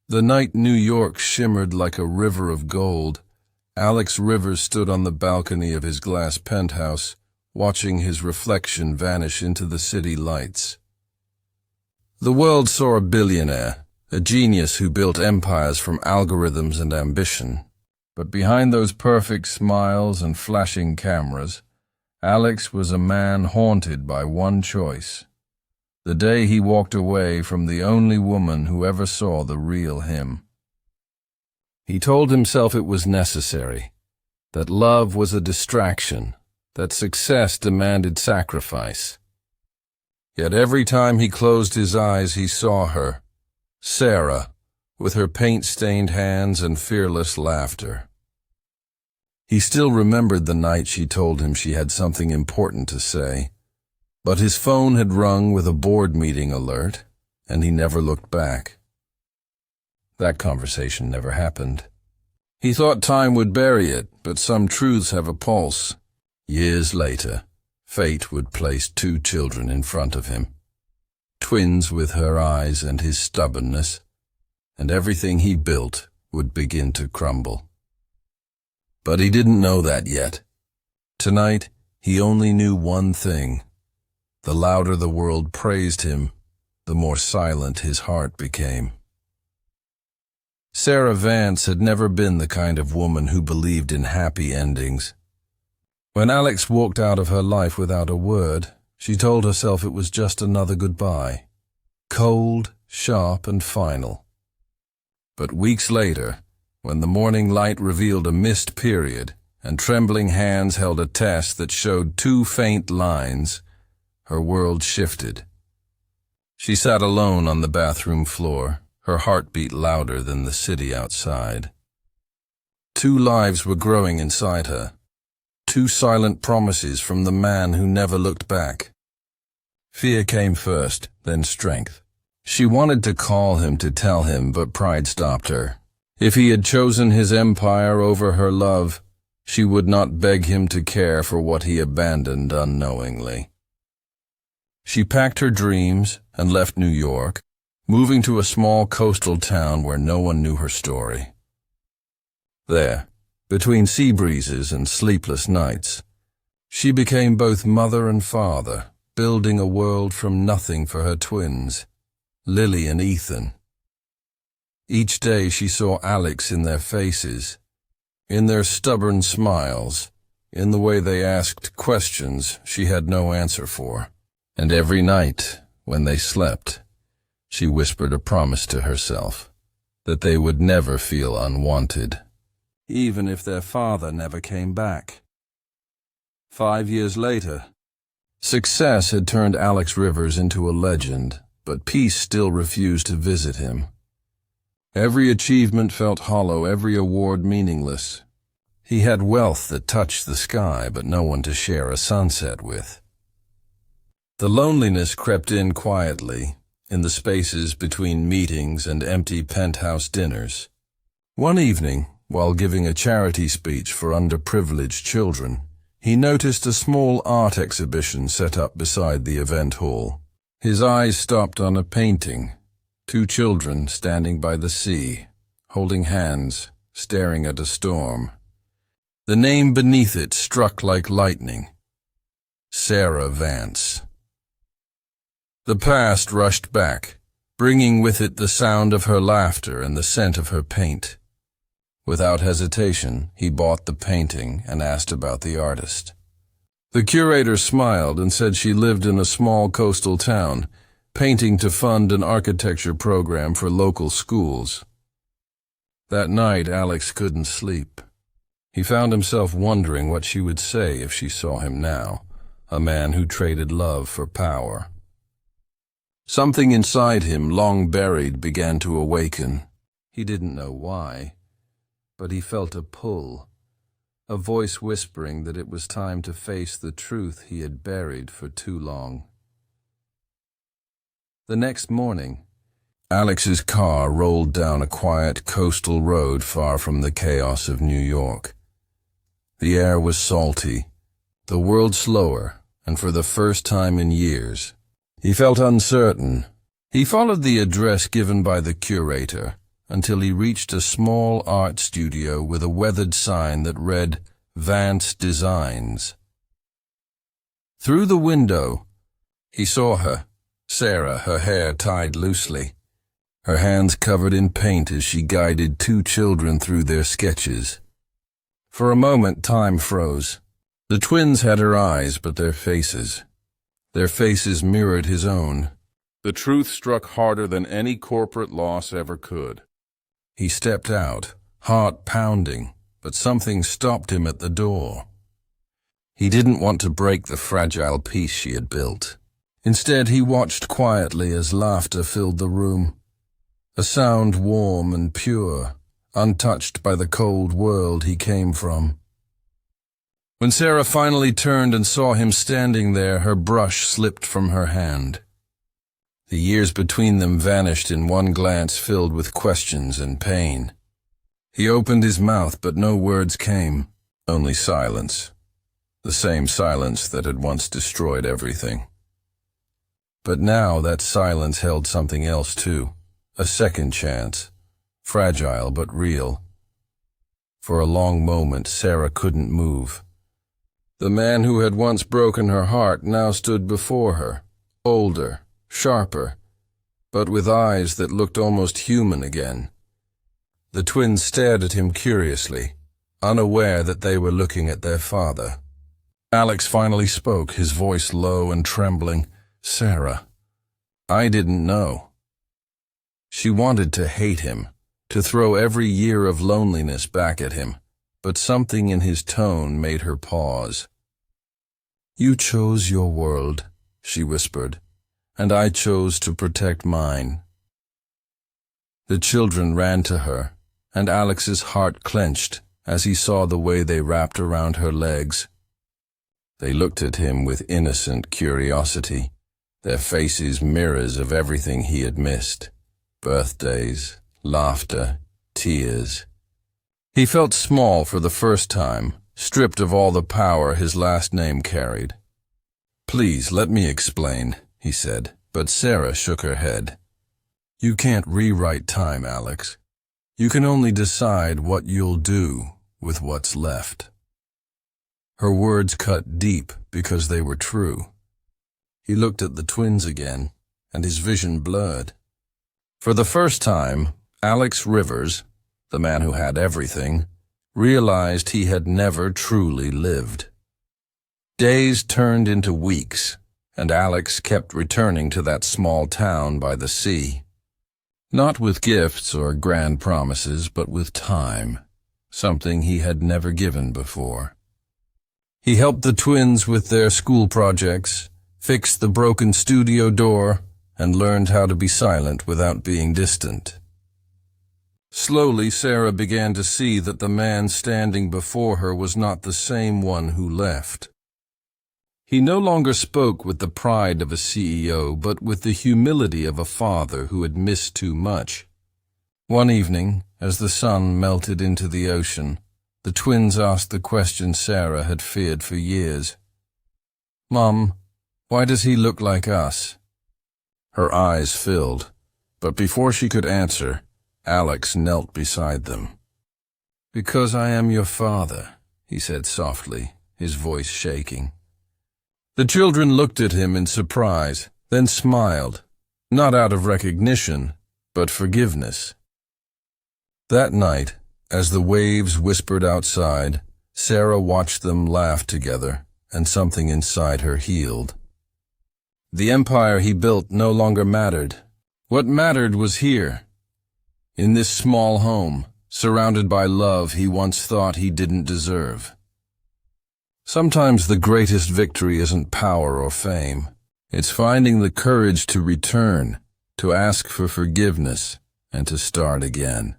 The night New York shimmered like a river of gold, Alex Rivers stood on the balcony of his glass penthouse, watching his reflection vanish into the city lights. The world saw a billionaire, a genius who built empires from algorithms and ambition. But behind those perfect smiles and flashing cameras, Alex was a man haunted by one choice. The day he walked away from the only woman who ever saw the real him. He told himself it was necessary, that love was a distraction, that success demanded sacrifice. Yet every time he closed his eyes he saw her, Sarah, with her paint-stained hands and fearless laughter. He still remembered the night she told him she had something important to say. But his phone had rung with a board meeting alert, and he never looked back. That conversation never happened. He thought time would bury it, but some truths have a pulse. Years later, fate would place 2 children in front of him. Twins with her eyes and his stubbornness, and everything he built would begin to crumble. But he didn't know that yet. Tonight, he only knew one thing. The louder the world praised him, the more silent his heart became. Sarah Vance had never been the kind of woman who believed in happy endings. When Alex walked out of her life without a word, she told herself it was just another goodbye. Cold, sharp, and final. But weeks later, when the morning light revealed a missed period, and trembling hands held a test that showed 2 faint lines, her world shifted. She sat alone on the bathroom floor, her heartbeat louder than the city outside. 2 lives were growing inside her. 2 silent promises from the man who never looked back. Fear came first, then strength. She wanted to call him to tell him, but pride stopped her. If he had chosen his empire over her love, she would not beg him to care for what he abandoned unknowingly. She packed her dreams and left New York, moving to a small coastal town where no one knew her story. There, between sea breezes and sleepless nights, she became both mother and father, building a world from nothing for her twins, Lily and Ethan. Each day she saw Alex in their faces, in their stubborn smiles, in the way they asked questions she had no answer for. And every night, when they slept, she whispered a promise to herself, that they would never feel unwanted, even if their father never came back. 5 years later, success had turned Alex Rivers into a legend, but peace still refused to visit him. Every achievement felt hollow, every award meaningless. He had wealth that touched the sky, but no one to share a sunset with. The loneliness crept in quietly, in the spaces between meetings and empty penthouse dinners. One evening, while giving a charity speech for underprivileged children, he noticed a small art exhibition set up beside the event hall. His eyes stopped on a painting, 2 children standing by the sea, holding hands, staring at a storm. The name beneath it struck like lightning. Sarah Vance. The past rushed back, bringing with it the sound of her laughter and the scent of her paint. Without hesitation, he bought the painting and asked about the artist. The curator smiled and said she lived in a small coastal town, painting to fund an architecture program for local schools. That night, Alex couldn't sleep. He found himself wondering what she would say if she saw him now, a man who traded love for power. Something inside him, long buried, began to awaken. He didn't know why, but he felt a pull, a voice whispering that it was time to face the truth he had buried for too long. The next morning, Alex's car rolled down a quiet coastal road far from the chaos of New York. The air was salty, the world slower, and for the first time in years, he felt uncertain. He followed the address given by the curator, until he reached a small art studio with a weathered sign that read, Vance Designs. Through the window, he saw her, Sarah, her hair tied loosely, her hands covered in paint as she guided two children through their sketches. For a moment, time froze. The twins had her eyes, but their faces mirrored his own. The truth struck harder than any corporate loss ever could. He stepped out, heart pounding, but something stopped him at the door. He didn't want to break the fragile peace she had built. Instead, he watched quietly as laughter filled the room, a sound warm and pure, untouched by the cold world he came from. When Sarah finally turned and saw him standing there, her brush slipped from her hand. The years between them vanished in one glance filled with questions and pain. He opened his mouth, but no words came, only silence, the same silence that had once destroyed everything. But now that silence held something else too, a second chance, fragile but real. For a long moment, Sarah couldn't move. The man who had once broken her heart now stood before her, older, sharper, but with eyes that looked almost human again. The twins stared at him curiously, unaware that they were looking at their father. Alex finally spoke, his voice low and trembling. "Sarah, I didn't know." She wanted to hate him, to throw every year of loneliness back at him, but something in his tone made her pause. "You chose your world," she whispered, "and I chose to protect mine." The children ran to her, and Alex's heart clenched as he saw the way they wrapped around her legs. They looked at him with innocent curiosity, their faces mirrors of everything he had missed. Birthdays, laughter, tears. He felt small for the first time, stripped of all the power his last name carried. "Please, let me explain," he said, but Sarah shook her head. "You can't rewrite time, Alex. You can only decide what you'll do with what's left." Her words cut deep because they were true. He looked at the twins again, and his vision blurred. For the first time, Alex Rivers, the man who had everything, realized he had never truly lived. Days turned into weeks, and Alex kept returning to that small town by the sea. Not with gifts or grand promises, but with time, something he had never given before. He helped the twins with their school projects, fixed the broken studio door, and learned how to be silent without being distant. Slowly, Sarah began to see that the man standing before her was not the same one who left. He no longer spoke with the pride of a CEO, but with the humility of a father who had missed too much. One evening, as the sun melted into the ocean, the twins asked the question Sarah had feared for years. "Mom, why does he look like us?" Her eyes filled, but before she could answer, Alex knelt beside them. "Because I am your father," he said softly, his voice shaking. The children looked at him in surprise, then smiled, not out of recognition, but forgiveness. That night, as the waves whispered outside, Sarah watched them laugh together, and something inside her healed. The empire he built no longer mattered. What mattered was here, in this small home, surrounded by love he once thought he didn't deserve. Sometimes the greatest victory isn't power or fame. It's finding the courage to return, to ask for forgiveness, and to start again.